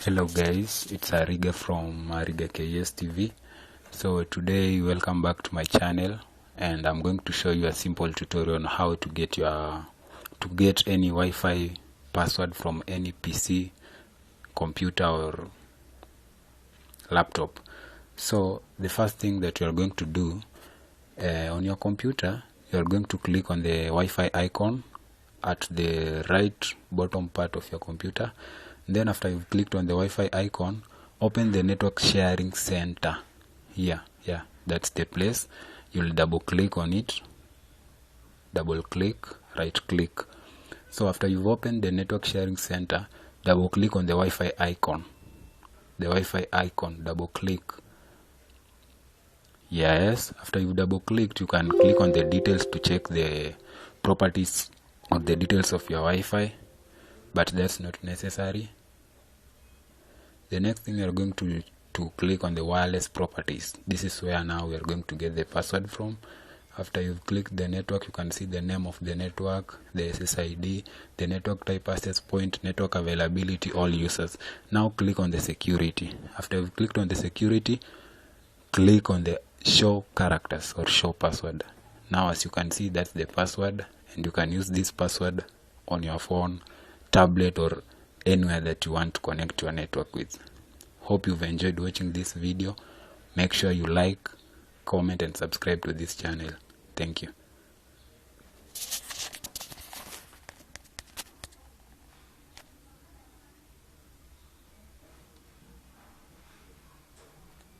Hello guys, it's Ariga from Ariga KS TV. So today welcome back to my channel, and I'm going to show you a simple tutorial on how to get any Wi-Fi password from any PC, computer or laptop. So the first thing that you are going to do on your computer, you are going to click on the Wi-Fi icon at the right bottom part of your computer. Then after you've clicked on the Wi-Fi icon, open the network sharing center here. Yeah, that's the place. You'll double click on it, double click, right click. So after you've opened the network sharing center, double click on the Wi-Fi icon. The Wi-Fi icon, double click. Yes, after you double clicked, you can click on the details to check the properties or the details of your Wi-Fi, but that's not necessary. The next thing, you're going to click on the wireless properties. This is where now we are going to get the password from. After you've clicked the network, you can see the name of the network, the SSID, the network type, access point, network availability, all users. Now click on the security. After you've clicked on the security, click on the show characters or show password. Now as you can see, that's the password, and you can use this password on your phone, tablet, or anywhere that you want to connect your network with. Hope you've enjoyed watching this video. Make sure you like, comment and subscribe to this channel. Thank you.